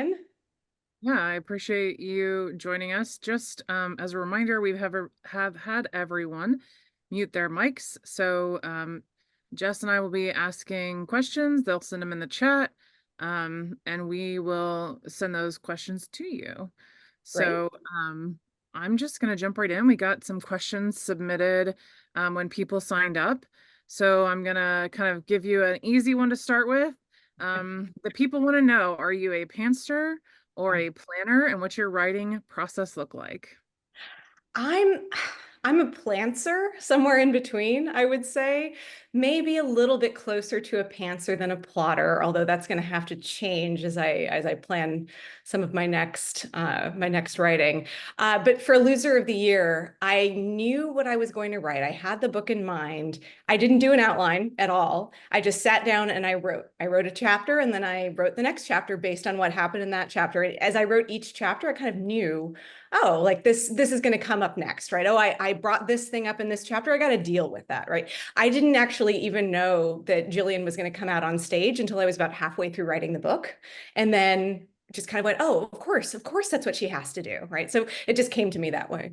again. Yeah, I appreciate you joining us. Just as a reminder, have had everyone mute their mics. So Jess and I will be asking questions. They'll send them in the chat, and we will send those questions to you. Great. So I'm just going to jump right in. We got some questions submitted when people signed up. So I'm going to kind of give you an easy one to start with. The people want to know, are you a pantser or a planner, and what's your writing process look like? I'm I'm a plantser, somewhere in between, I would say. Maybe a little bit closer to a pantser than a plotter, although that's going to have to change as I plan some of my next writing. But for Loser of the Year, I knew what I was going to write. I had the book in mind. I didn't do an outline at all. I just sat down and I wrote. I wrote a chapter and then I wrote the next chapter based on what happened in that chapter. As I wrote each chapter, I kind of knew, oh, like this is going to come up next, right? Oh, I brought this thing up in this chapter. I got to deal with that, right? I didn't actually even know that Jillian was going to come out on stage until I was about halfway through writing the book. And then just kind of went, oh, of course, that's what she has to do, right? So it just came to me that way.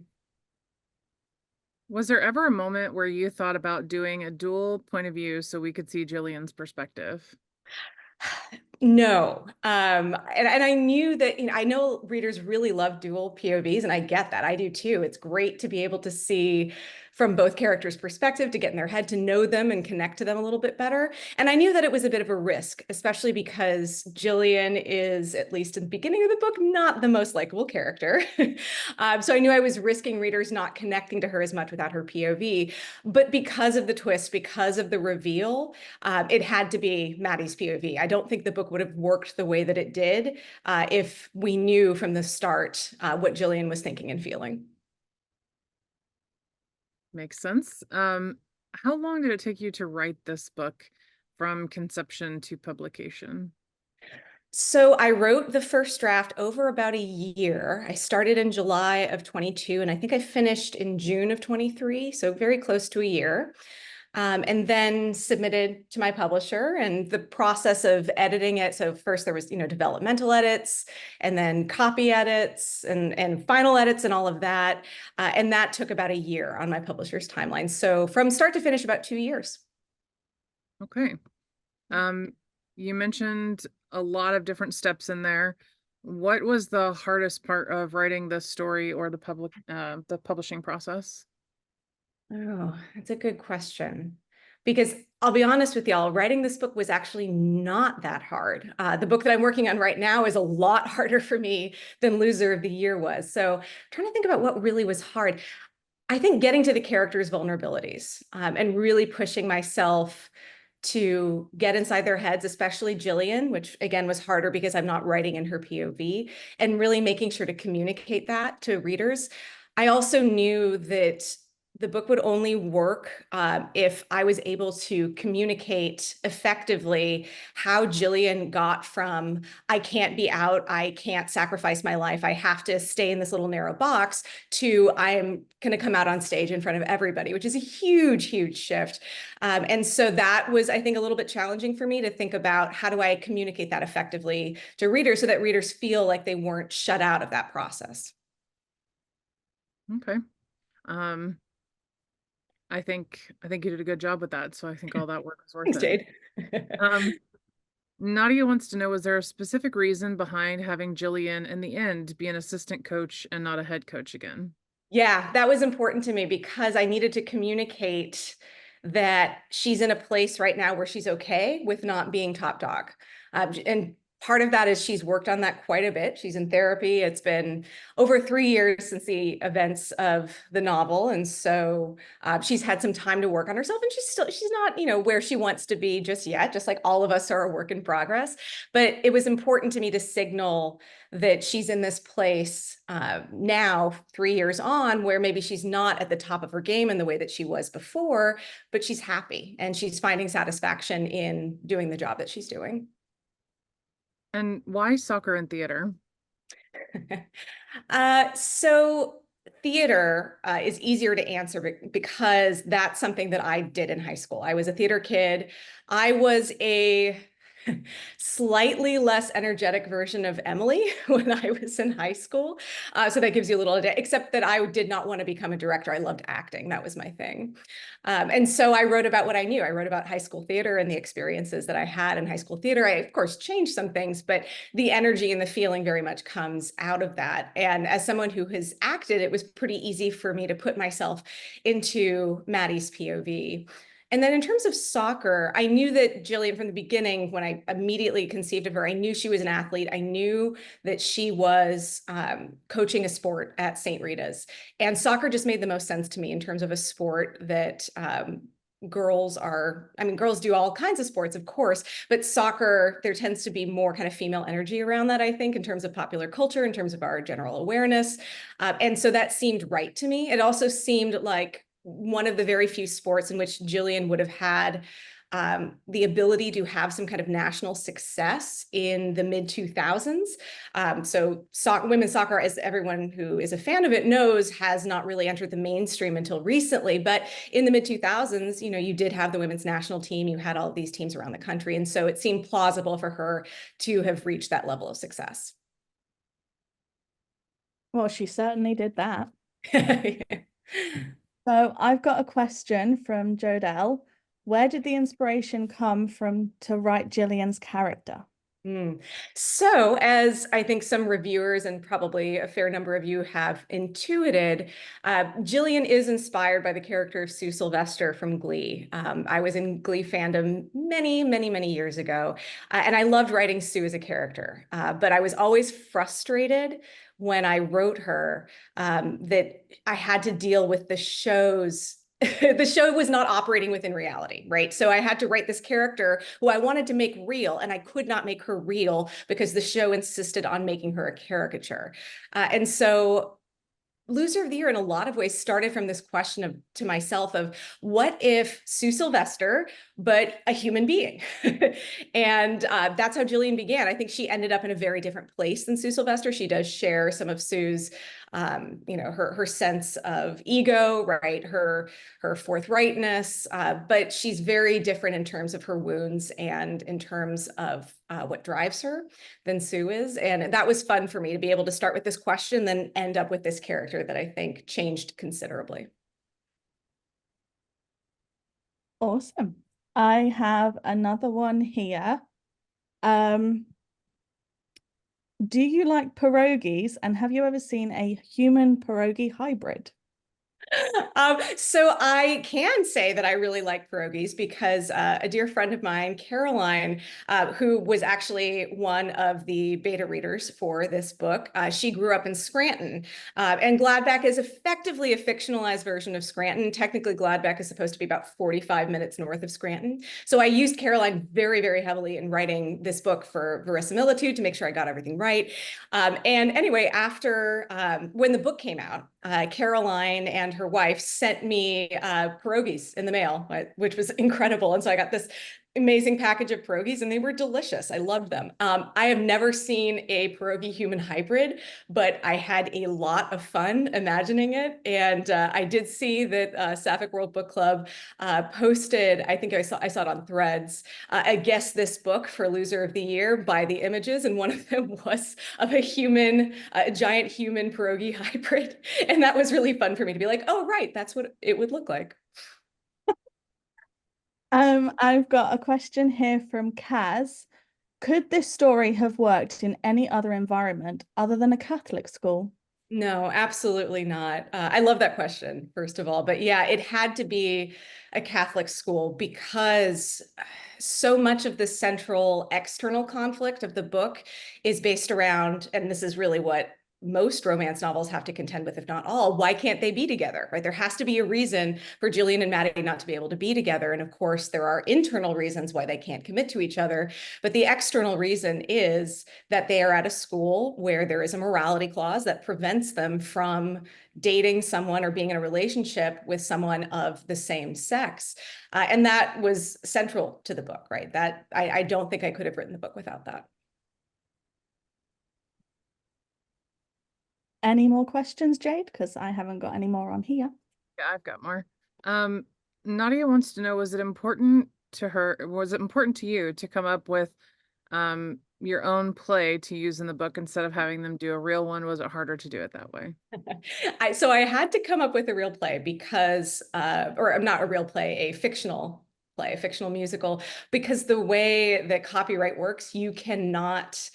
Was there ever a moment where you thought about doing a dual point of view so we could see Jillian's perspective? No. And I knew that, I know readers really love dual POVs, and I get that. I do too. It's great to be able to see from both characters' perspective, to get in their head, to know them and connect to them a little bit better. And I knew that it was a bit of a risk, especially because Jillian is, at least in the beginning of the book, not the most likable character. So I knew I was risking readers not connecting to her as much without her POV. But because of the twist, because of the reveal, it had to be Maddie's POV. I don't think the book would have worked the way that it did if we knew from the start what Jillian was thinking and feeling. Makes sense. How long did it take you to write this book from conception to publication? So I wrote the first draft over about a year. I started in July of 22, and I think I finished in June of 23, so very close to a year. And then submitted to my publisher, and the process of editing it. So first there was, developmental edits, and then copy edits, and final edits, and all of that. And that took about a year on my publisher's timeline. So from start to finish, about 2 years. Okay. Um, you mentioned a lot of different steps in there. What was the hardest part of writing this story or the publishing process? Oh, that's a good question. Because I'll be honest with y'all, writing this book was actually not that hard. The book that I'm working on right now is a lot harder for me than Loser of the Year was. So I'm trying to think about what really was hard. I think getting to the characters' vulnerabilities and really pushing myself to get inside their heads, especially Jillian, which again was harder because I'm not writing in her POV, and really making sure to communicate that to readers. I also knew that the book would only work if I was able to communicate effectively how Jillian got from, I can't be out, I can't sacrifice my life, I have to stay in this little narrow box, to I'm going to come out on stage in front of everybody, which is a huge, huge shift. And so that was, I think, a little bit challenging for me to think about, how do I communicate that effectively to readers so that readers feel like they weren't shut out of that process. Okay. Um, I think you did a good job with that, so I think all that work was worth Thanks, it. Jade. Um, Nadia wants to know, was there a specific reason behind having Jillian in the end be an assistant coach and not a head coach again? Yeah, that was important to me because I needed to communicate that she's in a place right now where she's okay with not being top dog. And part of that is she's worked on that quite a bit. She's in therapy. It's been over 3 years since the events of the novel. And so she's had some time to work on herself, and she's not, where she wants to be just yet, just like all of us are a work in progress. But it was important to me to signal that she's in this place now, 3 years on, where maybe she's not at the top of her game in the way that she was before, but she's happy and she's finding satisfaction in doing the job that she's doing. And why soccer and theater? So theater is easier to answer because that's something that I did in high school. I was a theater kid. I was a slightly less energetic version of Emily when I was in high school. So that gives you a little idea, except that I did not want to become a director. I loved acting. That was my thing. And so I wrote about what I knew. I wrote about high school theater and the experiences that I had in high school theater. I, of course, changed some things, but the energy and the feeling very much comes out of that. And as someone who has acted, it was pretty easy for me to put myself into Maddie's POV. And then in terms of soccer, I knew that Jillian from the beginning, when I immediately conceived of her, I knew she was an athlete. I knew that she was coaching a sport at St. Rita's. And soccer just made the most sense to me in terms of a sport that girls are, I mean, girls do all kinds of sports, of course, but soccer, there tends to be more kind of female energy around that, I think, in terms of popular culture, in terms of our general awareness. And so that seemed right to me. It also seemed like one of the very few sports in which Jillian would have had the ability to have some kind of national success in the mid 2000s. So women's soccer, as everyone who is a fan of it knows, has not really entered the mainstream until recently. But in the mid 2000s, you know, you did have the women's national team. You had all of these teams around the country. And so it seemed plausible for her to have reached that level of success. Well, she certainly did that. So I've got a question from Jodelle. Where did the inspiration come from to write Gillian's character? So, as I think some reviewers and probably a fair number of you have intuited, Jillian is inspired by the character of Sue Sylvester from Glee. I was in Glee fandom many, many, many years ago, and I loved writing Sue as a character. But I was always frustrated when I wrote her that I had to deal with the show's the show was not operating within reality, right? So I had to write this character who I wanted to make real, and I could not make her real because the show insisted on making her a caricature. And so Loser of the Year in a lot of ways started from this question to myself of what if Sue Sylvester, but a human being? And that's how Jillian began. I think she ended up in a very different place than Sue Sylvester. She does share some of Sue's, you know, her sense of ego, right? Her forthrightness, but she's very different in terms of her wounds and in terms of what drives her than Sue is. And that was fun for me to be able to start with this question, then end up with this character that I think changed considerably. Awesome. I have another one here. Do you like pierogies, and have you ever seen a human pierogi hybrid? So I can say that I really like pierogies because a dear friend of mine, Caroline, who was actually one of the beta readers for this book, she grew up in Scranton. And Gladbeck is effectively a fictionalized version of Scranton. Technically, Gladbeck is supposed to be about 45 minutes north of Scranton. So I used Caroline very, very heavily in writing this book for verisimilitude to make sure I got everything right. And anyway, after when the book came out, Caroline and her wife sent me pierogies in the mail, which was incredible. And so I got this amazing package of pierogies and they were delicious. I loved them. I have never seen a pierogi human hybrid, but I had a lot of fun imagining it. And I did see that Sapphic World Book Club posted, I think I saw it on Threads, a guess this book for Loser of the Year by the images. And one of them was of a human, a giant human pierogi hybrid. And that was really fun for me to be like, oh, right, that's what it would look like. I've got a question here from Kaz. Could this story have worked in any other environment other than a Catholic school? No, absolutely not. I love that question, first of all. But yeah, it had to be a Catholic school because so much of the central external conflict of the book is based around, and this is really what most romance novels have to contend with, if not all, why can't they be together, right? There has to be a reason for Jillian and Maddie not to be able to be together. And of course, there are internal reasons why they can't commit to each other. But the external reason is that they are at a school where there is a morality clause that prevents them from dating someone or being in a relationship with someone of the same sex. And that was central to the book, right? That I don't think I could have written the book without that. Any more questions, Jade? Because I haven't got any more on here. Yeah, I've got more. Nadia wants to know, was it important to you to come up with your own play to use in the book instead of having them do a real one? Was it harder to do it that way? So I had to come up with a real play because, or not a real play, a fictional play, a fictional musical, because the way that copyright works, you cannot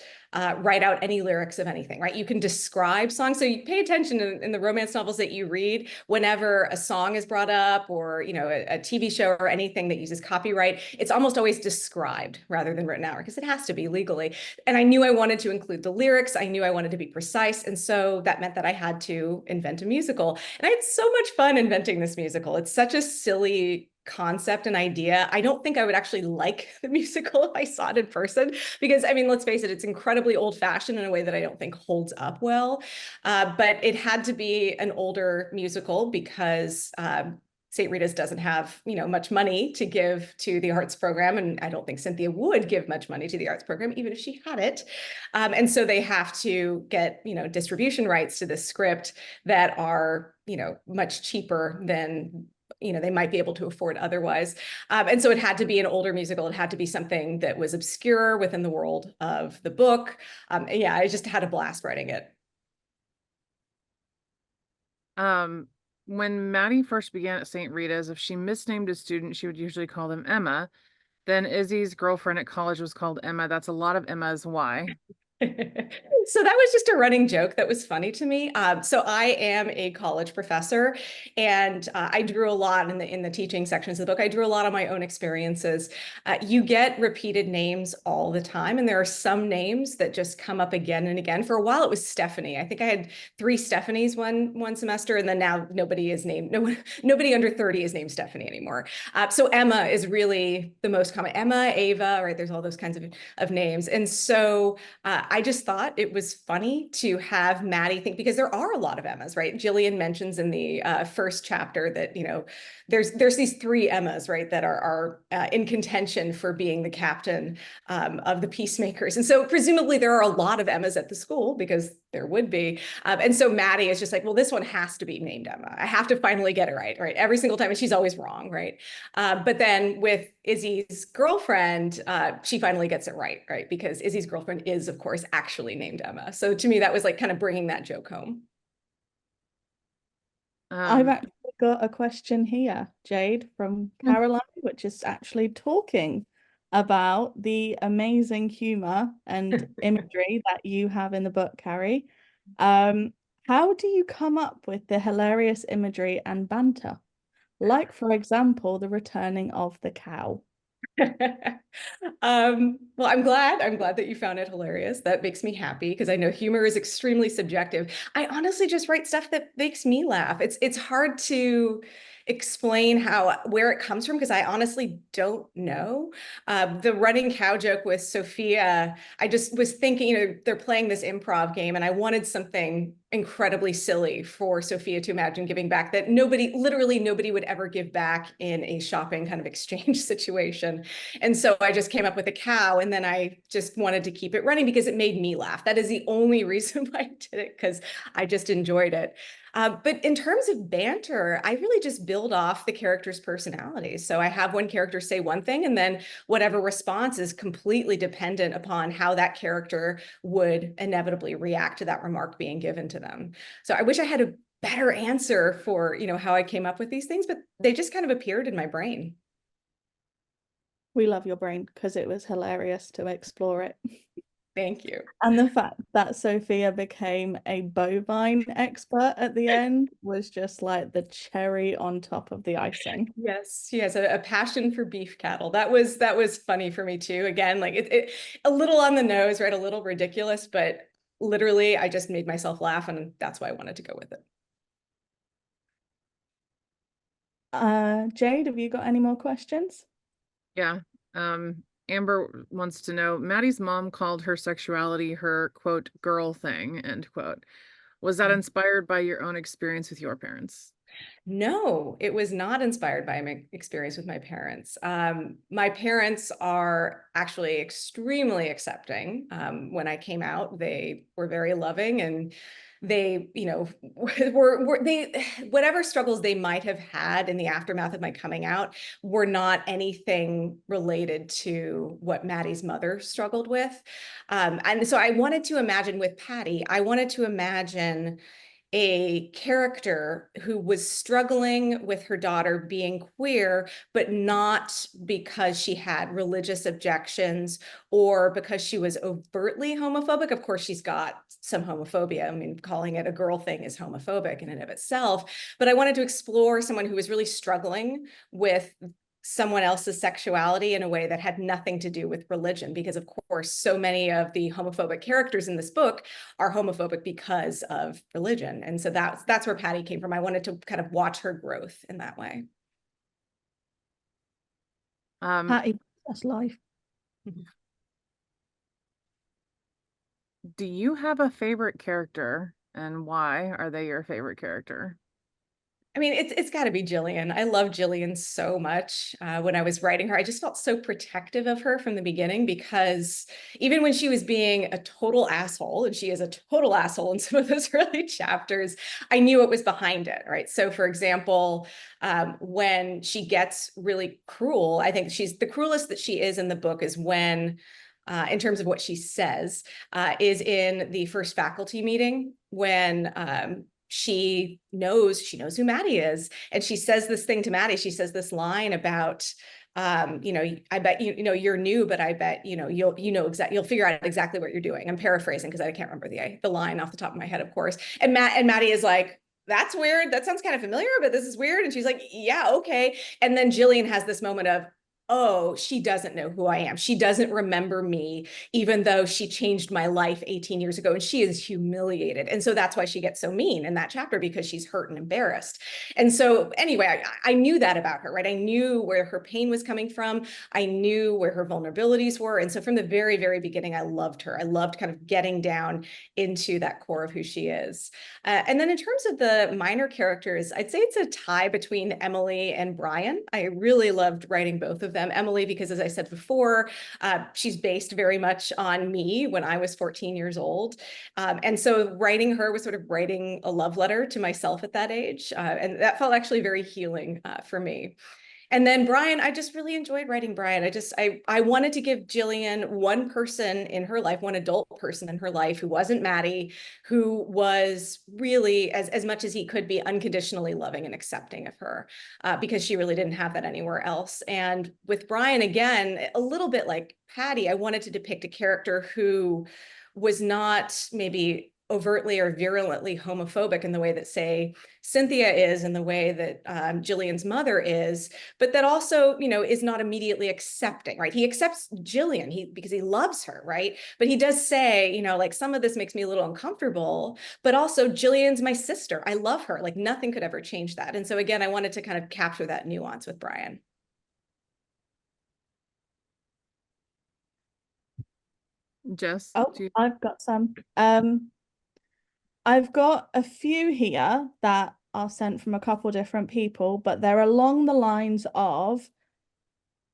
write out any lyrics of anything, right? You can describe songs. So you pay attention in the romance novels that you read, whenever a song is brought up or, a TV show or anything that uses copyright, it's almost always described rather than written out because it has to be legally. And I knew I wanted to include the lyrics. I knew I wanted to be precise. And so that meant that I had to invent a musical. And I had so much fun inventing this musical. It's such a silly concept and idea. I don't think I would actually like the musical if I saw it in person, because I mean, let's face it, it's incredibly old-fashioned in a way that I don't think holds up well. But it had to be an older musical because St. Rita's doesn't have, much money to give to the arts program. And I don't think Cynthia would give much money to the arts program, even if she had it. And so they have to get, distribution rights to this script that are, much cheaper than they might be able to afford otherwise. And so it had to be an older musical. It had to be something that was obscure within the world of the book. Yeah, I just had a blast writing it. When Maddie first began at St. Rita's, if she misnamed a student, she would usually call them Emma. Then Izzy's girlfriend at college was called Emma. That's a lot of Emmas. Why? So that was just a running joke that was funny to me. So I am a college professor, and I drew a lot in the teaching sections of the book. I drew a lot on my own experiences. You get repeated names all the time, and there are some names that just come up again and again. For a while, it was Stephanie. I think I had 3 Stephanies one semester, and then now nobody is named. Nobody under 30 is named Stephanie anymore. So Emma is really the most common. Emma, Ava, right? There's all those kinds of names, and so I just thought it was funny to have Maddie think, because there are a lot of Emmas, right? Jillian mentions in the first chapter that, there's these 3 Emmas, right, that are in contention for being the captain of the Peacemakers. And so presumably there are a lot of Emmas at the school, because there would be. And so Maddie is just like, well, this one has to be named Emma. I have to finally get it right, every single time. And she's always wrong, right? But then with Izzy's girlfriend, she finally gets it right? Because Izzy's girlfriend is, of course, actually named Emma. So to me, that was like kind of bringing that joke home. I've actually got a question here, Jade, from Caroline, which is actually talking about the amazing humor and imagery that you have in the book, Carrie. How do you come up with the hilarious imagery and banter? Like, for example, the returning of the cow. Well, I'm glad that you found it hilarious. That makes me happy, because I know humor is extremely subjective. I honestly just write stuff that makes me laugh. It's hard to explain where it comes from, because I honestly don't know. The running cow joke with Sophia, I just was thinking, they're playing this improv game, and I wanted something incredibly silly for Sophia to imagine giving back that literally nobody would ever give back in a shopping kind of exchange situation. And so I just came up with a cow, and then I just wanted to keep it running because it made me laugh. That is the only reason why I did it, because I just enjoyed it. But in terms of banter, I really just build off the character's personality. So I have one character say one thing, and then whatever response is completely dependent upon how that character would inevitably react to that remark being given to them. So I wish I had a better answer for, how I came up with these things, but they just kind of appeared in my brain. We love your brain because it was hilarious to explore it. Thank you. And the fact that Sophia became a bovine expert at the end was just like the cherry on top of the icing. Yes, she has a passion for beef cattle. That was funny for me too. Again, like it a little on the nose, right? A little ridiculous, but literally I just made myself laugh, and that's why I wanted to go with it. Jade, have you got any more questions? Yeah. Amber wants to know, Maddie's mom called her sexuality her, quote, girl thing, end quote. Was that inspired by your own experience with your parents? No, it was not inspired by my experience with my parents. My parents are actually extremely accepting. When I came out, they were very loving, and they, were they, whatever struggles they might have had in the aftermath of my coming out were not anything related to what Maddie's mother struggled with. And so I wanted to imagine with Patty, I wanted to imagine a character who was struggling with her daughter being queer, but not because she had religious objections or because she was overtly homophobic. Of course, she's got some homophobia. I mean, calling it a girl thing is homophobic in and of itself. But I wanted to explore someone who was really struggling with someone else's sexuality in a way that had nothing to do with religion, because of course so many of the homophobic characters in this book are homophobic because of religion. And so that's where Patty came from. I wanted to kind of watch her growth in that way. Patty, that's life. Do you have a favorite character, and why are they your favorite character? I mean, it's got to be Jillian. I love Jillian so much. When I was writing her, I just felt so protective of her from the beginning, because even when she was being a total asshole, and she is a total asshole in some of those early chapters, I knew what was behind it, right? So for example, when she gets really cruel, I think she's the cruelest that she is in the book is when, in terms of what she says, is in the first faculty meeting when she knows who Maddie is. And she says this thing to Maddie. She says this line about, I bet you're new, but I bet, you'll figure out exactly what you're doing. I'm paraphrasing because I can't remember the line off the top of my head, of course. And Maddie is like, that's weird. That sounds kind of familiar, but this is weird. And she's like, yeah, okay. And then Jillian has this moment of, oh, she doesn't know who I am. She doesn't remember me, even though she changed my life 18 years ago, and she is humiliated. And so that's why she gets so mean in that chapter, because she's hurt and embarrassed. And so anyway, I knew that about her, right? I knew where her pain was coming from. I knew where her vulnerabilities were. And so from the very, very beginning, I loved her. I loved kind of getting down into that core of who she is. And then in terms of the minor characters, I'd say it's a tie between Emily and Brian. I really loved writing both of them. Emily, because as I said before, she's based very much on me when I was 14 years old. And so writing her was sort of writing a love letter to myself at that age. And that felt actually very healing for me. And then Brian, I just really enjoyed writing Brian. I wanted to give Jillian one person in her life, one adult person in her life who wasn't Maddie, who was really, as much as he could be, unconditionally loving and accepting of her, because she really didn't have that anywhere else. And with Brian, again, a little bit like Patty, I wanted to depict a character who was not maybe overtly or virulently homophobic in the way that, say, Cynthia is, in the way that Jillian's mother is, but that also, is not immediately accepting, right? He accepts Jillian because he loves her, right? But he does say, like, some of this makes me a little uncomfortable, but also Jillian's my sister. I love her. Like, nothing could ever change that. And so again, I wanted to kind of capture that nuance with Brian. Jess, Oh, I've got some. I've got a few here that are sent from a couple different people, but they're along the lines of,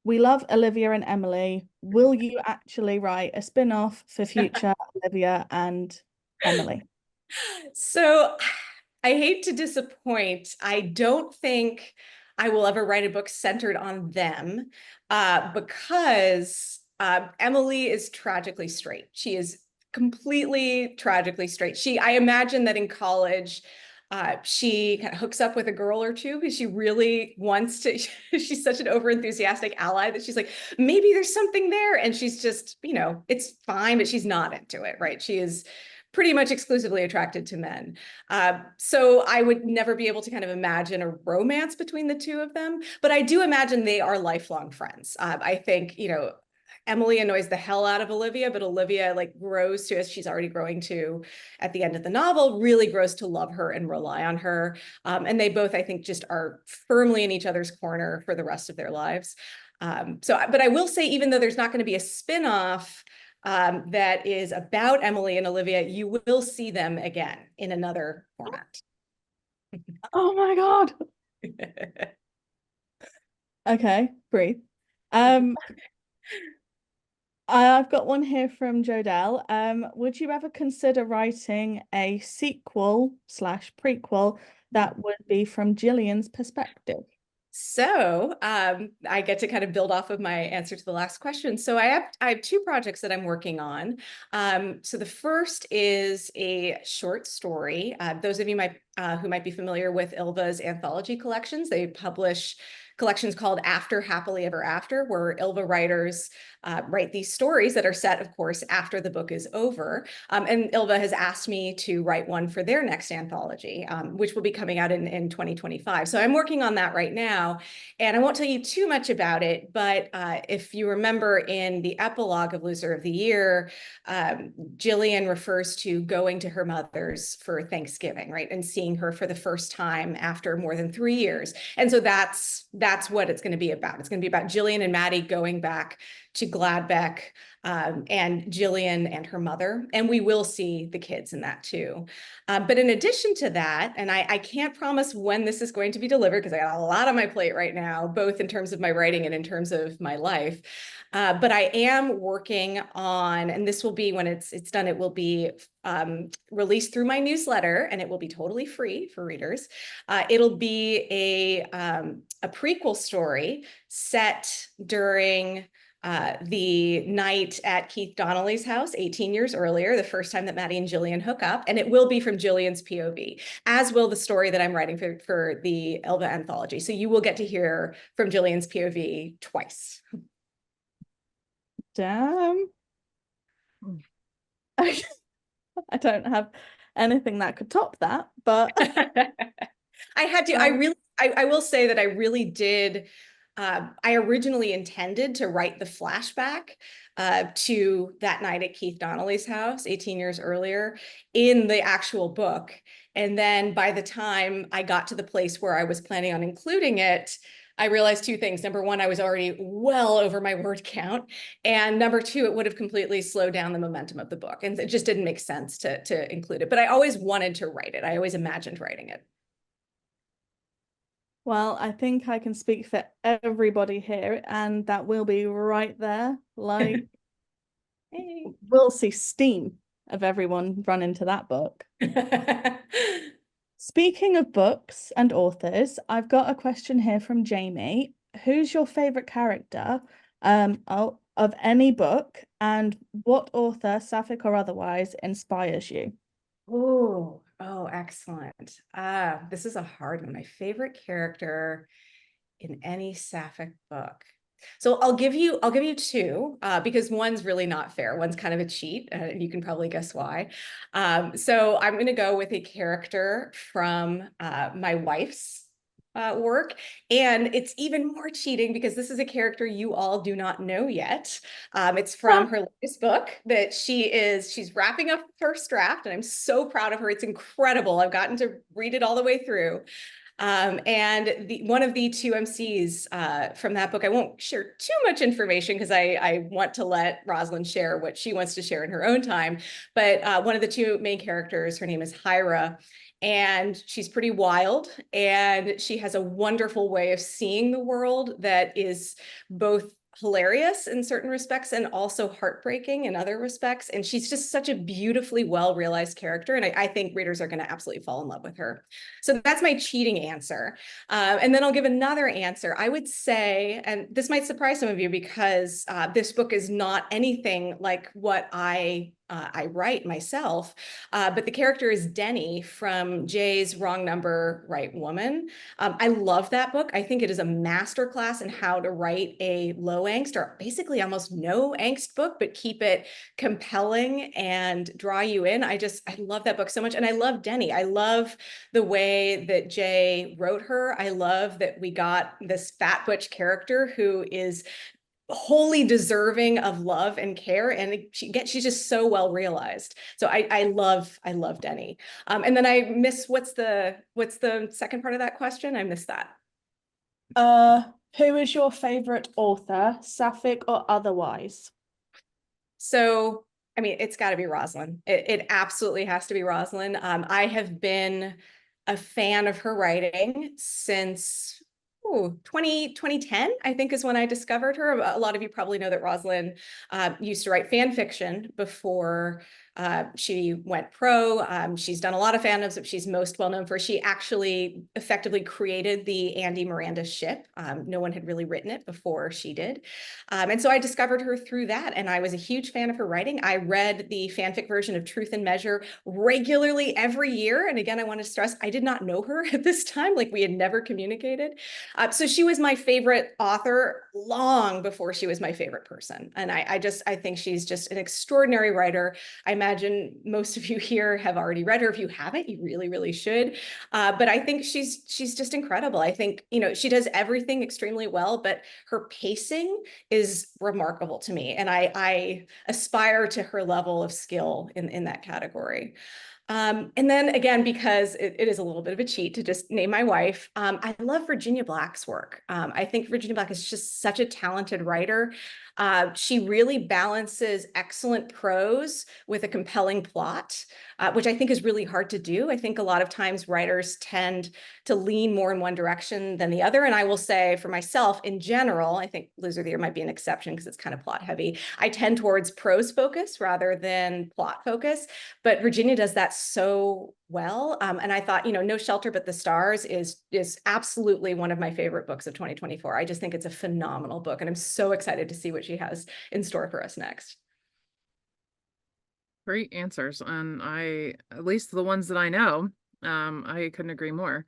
we love Olivia and Emily. Will you actually write a spin-off for future Olivia and Emily? So I hate to disappoint. I don't think I will ever write a book centered on them, because Emily is tragically straight. She is completely tragically straight. I imagine that in college, she kind of hooks up with a girl or two because she really wants to. She's such an overenthusiastic ally that she's like, maybe there's something there. And she's just, it's fine, but she's not into it, right? She is pretty much exclusively attracted to men. So I would never be able to kind of imagine a romance between the two of them, but I do imagine they are lifelong friends. I think, Emily annoys the hell out of Olivia, but Olivia grows to, as she's already growing to at the end of the novel, really grows to love her and rely on her. And they both, I think, just are firmly in each other's corner for the rest of their lives. But I will say, even though there's not going to be a spin-off that is about Emily and Olivia, you will see them again in another format. Oh my God. Okay, breathe. Um, I've got one here from Jodelle. Would you ever consider writing a sequel slash prequel that would be from Gillian's perspective? So I get to kind of build off of my answer to the last question. So I have two projects that I'm working on. So the first is a short story. Those of you who might be familiar with Ilva's anthology collections, they publish collections called After Happily Ever After, where Ilva writers write these stories that are set, of course, after the book is over. And Ilva has asked me to write one for their next anthology, which will be coming out in 2025. So I'm working on that right now. And I won't tell you too much about it, but if you remember in the epilogue of Loser of the Year, Jillian refers to going to her mother's for Thanksgiving, right? And seeing her for the first time after more than 3 years. And so that's what it's going to be about. It's going to be about Jillian and Maddie going back to Gladbeck, and Jillian and her mother. And we will see the kids in that too. But in addition to that, and I can't promise when this is going to be delivered because I got a lot on my plate right now, both in terms of my writing and in terms of my life. But I am working on, and this will be when it's done, it will be released through my newsletter, and it will be totally free for readers. It'll be a prequel story set during the night at Keith Donnelly's house 18 years earlier, the first time that Maddie and Jillian hook up, and it will be from Jillian's POV, as will the story that I'm writing for the Ilva anthology. So you will get to hear from Jillian's POV twice. Damn. I don't have anything that could top that, but I had to, I will say that I really did. I originally intended to write the flashback to that night at Keith Donnelly's house 18 years earlier in the actual book. And then by the time I got to the place where I was planning on including it, I realized two things. Number one, I was already well over my word count. And number two, it would have completely slowed down the momentum of the book. And it just didn't make sense to include it. But I always wanted to write it. I always imagined writing it. well, I think I can speak for everybody here, and that will be right there. Like, Hey. we'll see steam of everyone run into that book. Speaking of books and authors, I've got a question here from Jamie. Who's your favorite character of any book, and what author, Sapphic or otherwise, inspires you? Oh, excellent. This is a hard one. My favorite character in any Sapphic book. So I'll give you two, because one's really not fair. One's kind of a cheat, and you can probably guess why. So I'm going to go with a character from my wife's work, and it's even more cheating because this is a character you all do not know yet. It's from her latest book that she's wrapping up the first draft, and I'm so proud of her. It's incredible. I've gotten to read it all the way through. And one of the two MCs from that book, I won't share too much information because I want to let Rosalind share what she wants to share in her own time. But one of the two main characters, her name is Hyra, and she's pretty wild, and she has a wonderful way of seeing the world that is both hilarious in certain respects and also heartbreaking in other respects. And she's just such a beautifully well-realized character. And I think readers are going to absolutely fall in love with her. So that's my cheating answer. And then I'll give another answer. I would say, and this might surprise some of you because this book is not anything like what I write myself, but the character is Denny from Jay's Wrong Number, Right Woman. I love that book. I think it is a masterclass in how to write a low angst or basically almost no angst book, but keep it compelling and draw you in. I love that book so much. And I love Denny. I love the way that Jay wrote her. I love that we got this fat butch character who is wholly deserving of love and care, and she's just so well realized. So I love Denny. And then I miss what's the second part of that question? I missed that. Who is your favorite author, Sapphic or otherwise? So I mean, it's got to be Rosalind. It absolutely has to be Rosalind. I have been a fan of her writing since 2010, I think, is when I discovered her. A lot of you probably know that Rosalind used to write fan fiction before she went pro. She's done a lot of fandoms that she's most well known for. She actually effectively created the Andy Miranda ship. No one had really written it before she did. And so I discovered her through that. And I was a huge fan of her writing. I read the fanfic version of Truth and Measure regularly every year. And again, I want to stress, I did not know her at this time. Like, we had never communicated. So she was my favorite author long before she was my favorite person. And I think she's just an extraordinary writer. I imagine most of you here have already read her. If you haven't, you really, really should. But I think she's just incredible. I think, she does everything extremely well, but her pacing is remarkable to me. And I aspire to her level of skill in that category. And then again, because it is a little bit of a cheat to just name my wife, I love Virginia Black's work. I think Virginia Black is just such a talented writer. She really balances excellent prose with a compelling plot, which I think is really hard to do. I think a lot of times writers tend to lean more in one direction than the other. And I will say for myself, in general, I think Loser of the Year might be an exception because it's kind of plot heavy. I tend towards prose focus rather than plot focus, but Virginia does that so well. And I thought, No Shelter But the Stars is absolutely one of my favorite books of 2024. I just think it's a phenomenal book, and I'm so excited to see what she has in store for us next. Great answers. And at least the ones that I know, I couldn't agree more.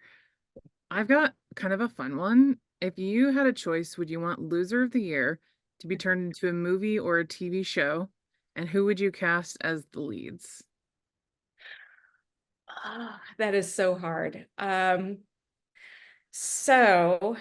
I've got kind of a fun one. If you had a choice, would you want Loser of the Year to be turned into a movie or a TV show? And who would you cast as the leads? Oh, that is so hard. So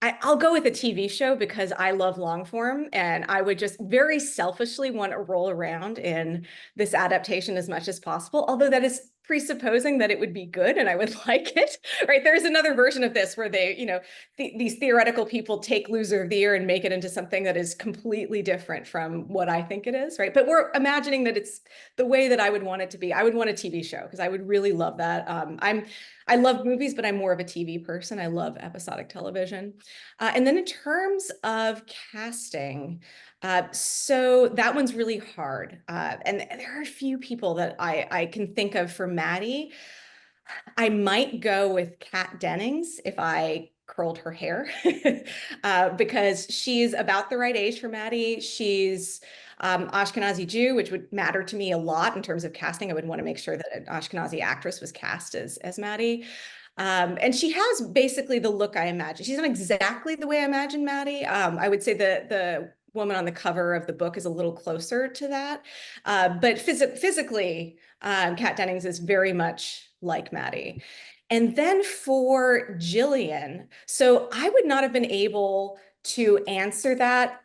I'll go with a TV show because I love long form, and I would just very selfishly want to roll around in this adaptation as much as possible, although that is presupposing that it would be good and I would like it, right? There's another version of this where they, these theoretical people take Loser of the Year and make it into something that is completely different from what I think it is, right? But we're imagining that it's the way that I would want it to be. I would want a TV show because I would really love that. I love movies, but I'm more of a TV person. I love episodic television. And then in terms of casting, so that one's really hard. And there are a few people that I can think of for Maddie. I might go with Kat Dennings if I curled her hair because she's about the right age for Maddie. She's Ashkenazi Jew, which would matter to me a lot in terms of casting. I would want to make sure that an Ashkenazi actress was cast as Maddie. And she has basically the look I imagine. She's not exactly the way I imagine Maddie. I would say the woman on the cover of the book is a little closer to that. But physically, Kat Dennings is very much like Maddie. And then for Jillian, so I would not have been able to answer that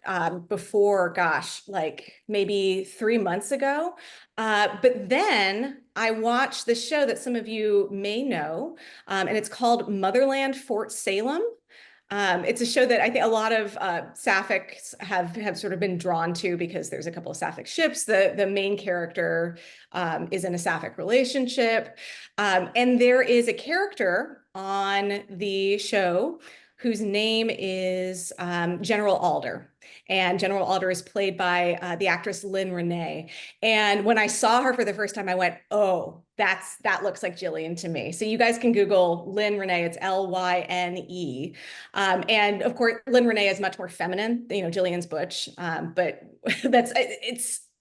before, gosh, like maybe 3 months ago. But then I watched the show that some of you may know, and it's called Motherland Fort Salem. It's a show that I think a lot of Sapphics have sort of been drawn to because there's a couple of Sapphic ships. The main character is in a Sapphic relationship. And there is a character on the show whose name is General Alder. And General Alder is played by the actress Lynn Renee. And when I saw her for the first time, I went, oh, that looks like Jillian to me. So you guys can Google Lynn Renee. It's Lyne. And of course, Lynn Renee is much more feminine. Jillian's butch. But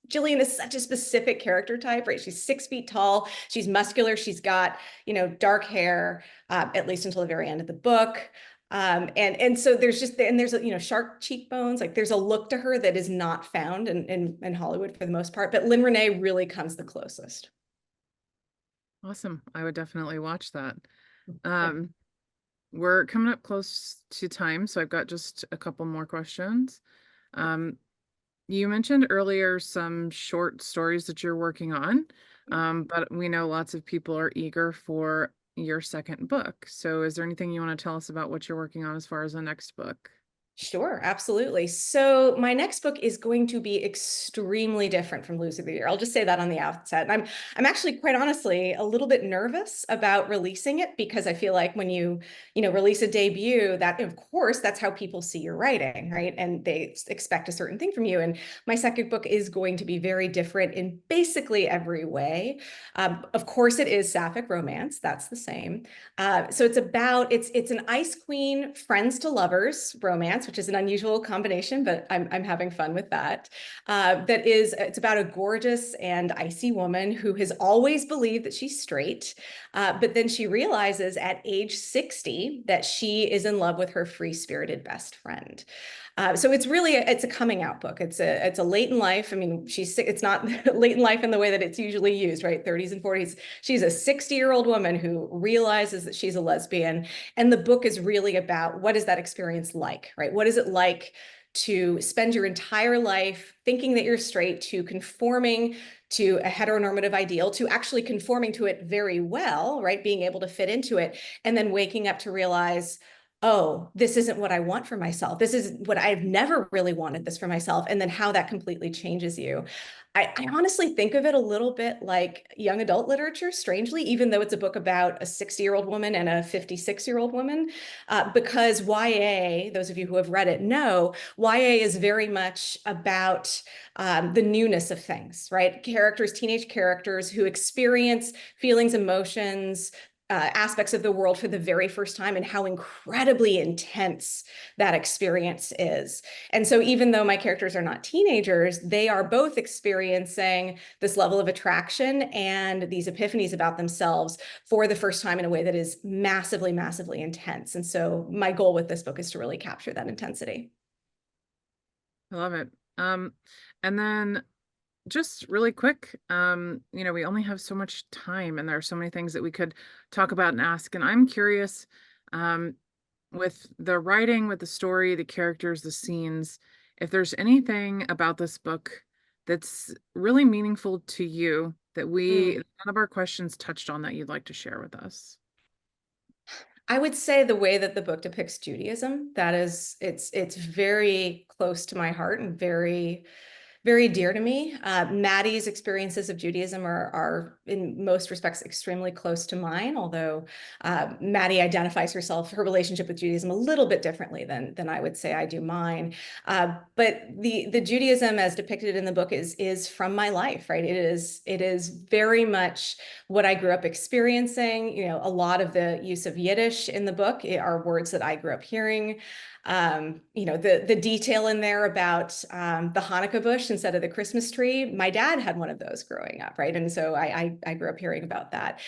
Jillian is such a specific character type, right? She's 6 feet tall. She's muscular. She's got, dark hair, at least until the very end of the book. And so there's shark cheekbones. Like, there's a look to her that is not found in Hollywood for the most part, but Lynn Renee really comes the closest. Awesome. I would definitely watch that. We're coming up close to time, so I've got just a couple more questions. You mentioned earlier some short stories that you're working on, but we know lots of people are eager for your second book. So is there anything you want to tell us about what you're working on as far as the next book? Sure, absolutely. So my next book is going to be extremely different from Loser of the Year. I'll just say that on the outset. And I'm actually quite honestly a little bit nervous about releasing it because I feel like when you release a debut, that of course that's how people see your writing, right? And they expect a certain thing from you. And my second book is going to be very different in basically every way. Of course, it is Sapphic romance. That's the same. So it's an Ice Queen friends to lovers romance, which is an unusual combination, but I'm having fun with that. It's about a gorgeous and icy woman who has always believed that she's straight, but then she realizes at age 60 that she is in love with her free-spirited best friend. So it's a coming out book. It's a late in life. I mean, it's not late in life in the way that it's usually used, right? 30s and 40s. She's a 60-year-old woman who realizes that she's a lesbian. And the book is really about what is that experience like, right? What is it like to spend your entire life thinking that you're straight, to conforming to a heteronormative ideal, to actually conforming to it very well, right? Being able to fit into it, and then waking up to realize, oh, this isn't what I want for myself. This is what I've never really wanted this for myself. And then how that completely changes you. I honestly think of it a little bit like young adult literature, strangely, even though it's a book about a 60-year-old woman and a 56-year-old woman, because YA, those of you who have read it know, YA is very much about the newness of things, right? Teenage characters who experience feelings, emotions, aspects of the world for the very first time, and how incredibly intense that experience is. And so even though my characters are not teenagers, they are both experiencing this level of attraction and these epiphanies about themselves for the first time in a way that is massively, massively intense. And so my goal with this book is to really capture that intensity. I love it. And then just really quick, we only have so much time and there are so many things that we could talk about and ask. And I'm curious, with the writing, with the story, the characters, the scenes, if there's anything about this book that's really meaningful to you that none of our questions touched on that you'd like to share with us. I would say the way that the book depicts Judaism, it's very close to my heart and very, very dear to me. Maddie's experiences of Judaism are in most respects extremely close to mine, although Maddie identifies her relationship with Judaism a little bit differently than I would say I do mine. But the Judaism as depicted in the book is from my life, right? It is very much what I grew up experiencing. A lot of the use of Yiddish in the book are words that I grew up hearing. The detail in there about the Hanukkah bush instead of the Christmas tree. My dad had one of those growing up, right? And so I grew up hearing about that.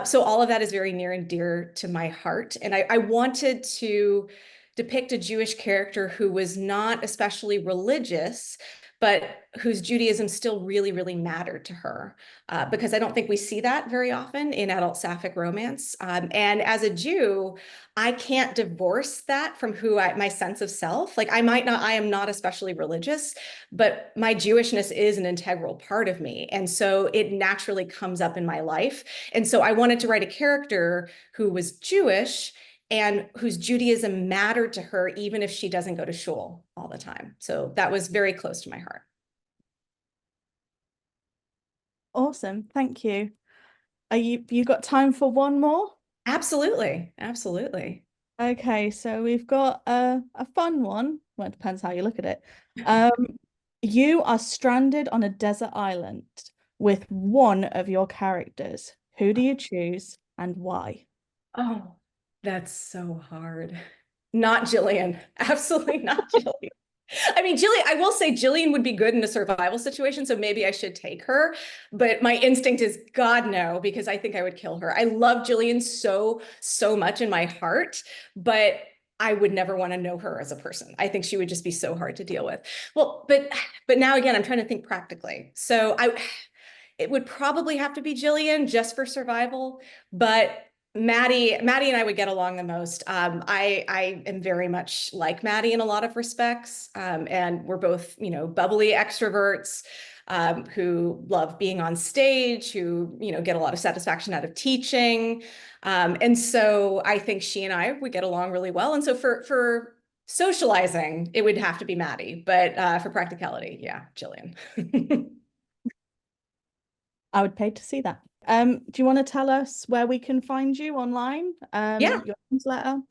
So all of that is very near and dear to my heart. And I wanted to depict a Jewish character who was not especially religious, but whose Judaism still really, really mattered to her, because I don't think we see that very often in adult Sapphic romance. And as a Jew, I can't divorce that from my sense of self. Like I am not especially religious, but my Jewishness is an integral part of me. And so it naturally comes up in my life. And so I wanted to write a character who was Jewish and whose Judaism mattered to her, even if she doesn't go to shul all the time. So that was very close to my heart. Awesome. Thank you. You got time for one more? Absolutely. Absolutely. Okay, so we've got a fun one. Well, it depends how you look at it. You are stranded on a desert island with one of your characters. Who do you choose and why? Oh, that's so hard. Not Jillian. Absolutely not Jillian. I mean, I will say Jillian would be good in a survival situation, so maybe I should take her. But my instinct is, God, no, because I think I would kill her. I love Jillian so, so much in my heart, but I would never want to know her as a person. I think she would just be so hard to deal with. Well, but now again, I'm trying to think practically. So it would probably have to be Jillian just for survival, but Maddie and I would get along the most. I am very much like Maddie in a lot of respects. And we're both, bubbly extroverts, who love being on stage, who, get a lot of satisfaction out of teaching. And so I think she and I would get along really well. And so for Socializing, it would have to be Maddie, but for practicality, yeah, Jillian. I would pay to see that. Do you want to tell us where we can find you online? Yeah. Your newsletter?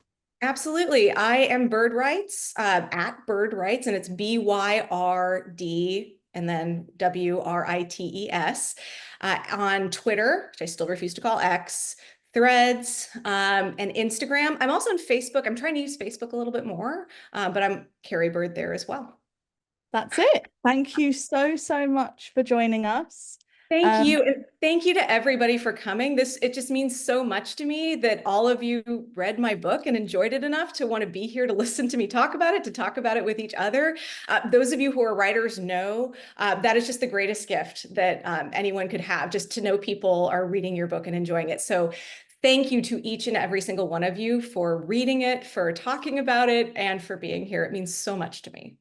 Absolutely. I am Byrd Writes, at Byrd Writes, and it's BYRD and then WRITES, on Twitter, which I still refuse to call X, Threads, and Instagram. I'm also on Facebook. I'm trying to use Facebook a little bit more, but I'm Carrie Byrd there as well. That's it. Thank you so, so much for joining us. Thank you. And thank you to everybody for coming. It just means so much to me that all of you read my book and enjoyed it enough to want to be here to listen to me talk about it, to talk about it with each other. Those of you who are writers know that is just the greatest gift that anyone could have, just to know people are reading your book and enjoying it. So thank you to each and every single one of you for reading it, for talking about it, and for being here. It means so much to me.